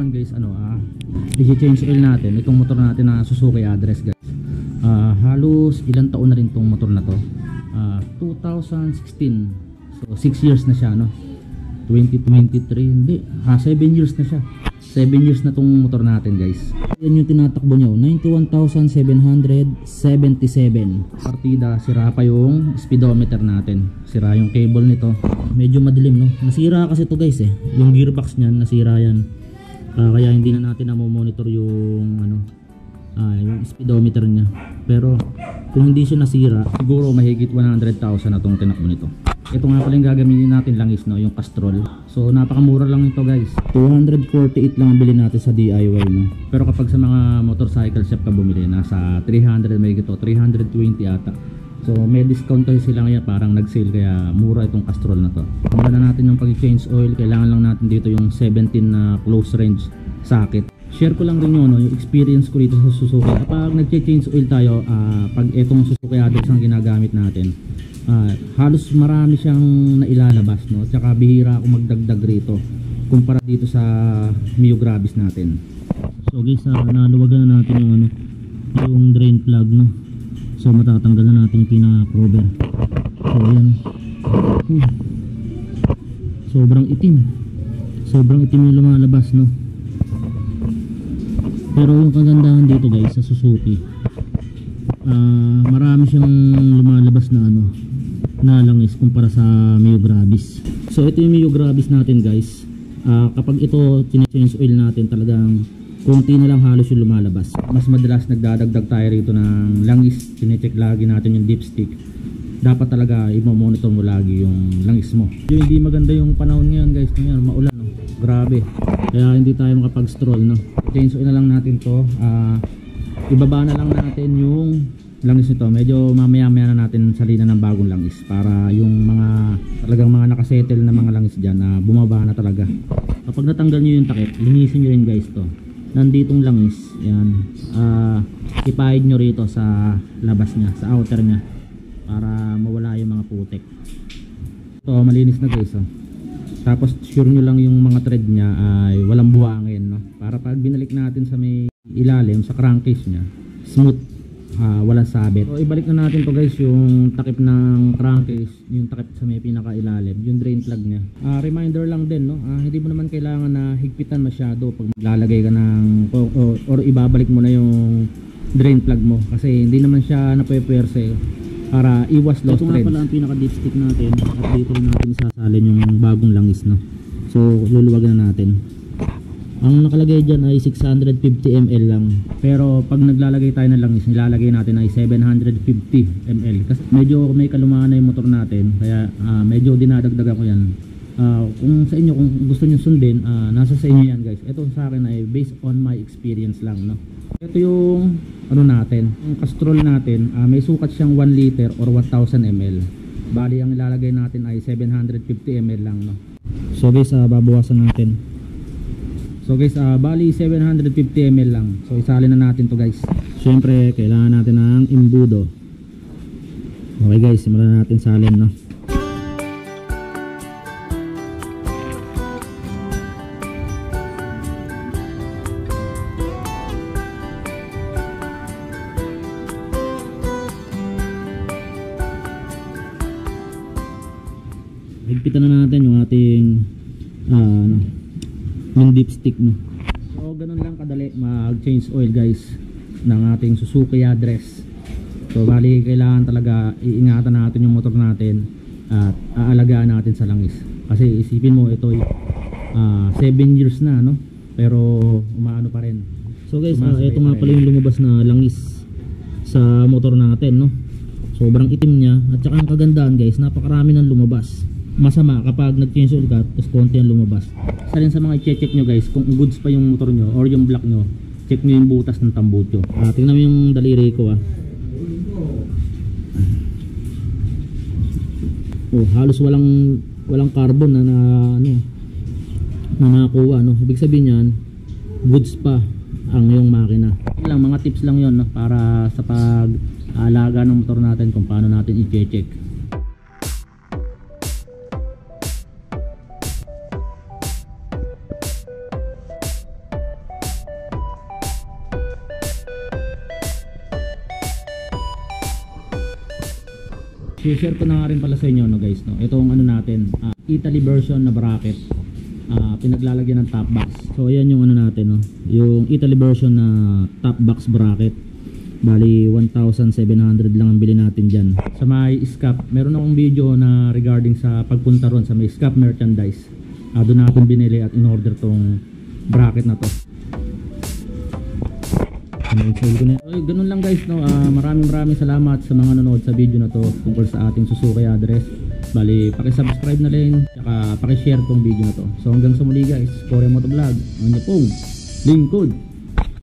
naman guys, i-change oil natin itong motor natin na Suzuki Address guys. Halos ilang taon na rin tong motor na to. 2016. So 6 years na siya, no. 2023 hindi. 7 years na siya. 7 years na tong motor natin guys. Yan yung tinatakbo nyo, 91,777. Partida, sira pa yung speedometer natin. Sira yung cable nito. Medyo madilim, no. Nasira kasi to guys eh. Yung gearbox niyan nasira yan. Kaya hindi na natin monitor yung yung speedometer niya. Pero kung hindi siya nasira, siguro mahigit 100,000 na tong tinakbo nito. Ito nga pala yung gagamitin natin langis, no, yung Castrol. So napakamura lang ito guys. 248 lang ang bilhin natin sa DIY, no. Pero kapag sa mga motorcycle shop ka bumili, nasa 300 may gito, 320 ata. So may discount kasi sila ngayon, parang nag-sale, kaya mura itong Castrol na to. Mula na natin yung pag-change oil. Kailangan lang natin dito yung 17 na close range socket. Share ko lang rin yun, no, yung experience ko dito sa Suzuki. Kapag nag-change oil tayo, pag itong Suzuki Address ang ginagamit natin, halos marami siyang nailalabas, no. Tsaka bihira ako magdagdag rito kumpara dito sa Mio Gravis natin. So guys, naluwagan na natin yung drain plug, no. So matatanggal na natin yung pinaka-cover. So ayan, sobrang itim yung lumalabas, no. Pero yung kagandahan dito guys sa Suzuki, marami siyang lumalabas na langis kumpara sa Mio Gravis. So ito yung Mio Gravis natin guys. Kapag ito change oil natin, talagang konti na lang halos yung lumalabas. Mas madalas nagdadagdag tayo rito ng langis. Chinecheck lagi natin yung dipstick. Dapat talaga i-monitor mo lagi yung langis mo. Yung hindi maganda yung panahon ngayon guys, ngayon maulan, no? Grabe, kaya hindi tayo makapag-stroll, no. Change oil na lang natin to. Ibaba na lang natin yung langis nito. Medyo mamaya-maya na natin salinan ng bagong langis para yung talagang mga nakasettle na mga langis dyan bumaba na talaga. Kapag natanggal nyo yung takip, linisin nyo rin guys to. Nanditong langis, yan, ipahid nyo rito sa labas nya, sa outer nya, para mawala yung mga putik. Ito malinis na guys, oh. Tapos sure nyo lang yung mga thread nya ay walang buhangin, no? Para pag binalik natin sa may ilalim, sa crankcase nya, smooth, walang sabit. So ibalik na natin to guys, yung takip ng crankcase, yung takip sa may pinaka-ilalim, yung drain plug nya. Reminder lang din, no, hindi mo naman kailangan na higpitan masyado pag maglalagay ka ng or ibabalik mo na yung drain plug mo, kasi hindi naman siya napweperse para iwas lost threads. Ito nga pala ang pinaka-dipstick natin, at dito rin natin isasalin yung bagong langis, no. So luluwagan na natin. Ang nakalagay dyan ay 650 ml lang. Pero pag naglalagay tayo ng langis, nilalagay natin ay 750 ml. Kasi medyo may kalumaan na yung motor natin, kaya medyo dinadagdagan ko yan. Kung sa inyo, kung gusto nyo sundin, nasa sa inyo yan guys. Ito sa akin ay based on my experience lang, no. Ito yung natin, yung Castrol natin, may sukat siyang 1 liter or 1000 ml. Bali ang ilalagay natin ay 750 ml lang, no. So guys, babawasan natin. So guys, bali 750 ml lang. So isalin na natin to guys. Siyempre kailangan natin ng imbudo. Okay guys, simulan na natin salin, no. Higpitan na natin yung ating yung dipstick, no. So ganun lang kadali mag-change oil guys ng ating Suzuki Address. So bali kailangan talaga iingatan natin yung motor natin at aalagaan natin sa langis. Kasi isipin mo, ito 7 years na, no, pero umaano pa rin. So guys, ito nga pala yung lumabas na langis sa motor natin, no. Sobrang itim niya, at saka ang kagandahan guys, napakarami nang lumabas. Masama kapag nag-change oil ka tapos konti ang lumabas. Isa rin sa mga i-check nyo guys, kung goods pa yung motor nyo or yung block nyo, check nyo yung butas ng tambucho. Tingnan mo yung daliri ko, halos walang carbon na nakuha, no. Ibig sabihin yan, goods pa ang yung makina. Lang mga tips lang yon, no, para sa pag-aalaga ng motor natin kung paano natin i-check. share ko na nga rin pala sa inyo no guys, no. Itong ano natin, Italy version na bracket. Pinaglalagyan ng top box. So ayan yung ano natin, no. Yung Italy version na top box bracket. Bali 1,700 lang ang bili natin diyan. Sa may SCAP, meron akong video na regarding sa pagpunta ron sa may SCAP merchandise. Doon natin binili at in-order tong bracket na to. Ganun lang guys, no. Maraming salamat sa mga nanood sa video na to tungkol sa ating Suzuki address. Bali, paki-subscribe na rin, saka paki-share tong video na to. So hanggang sa muli guys, Korea Motovlog, ang inyong pong lingkod.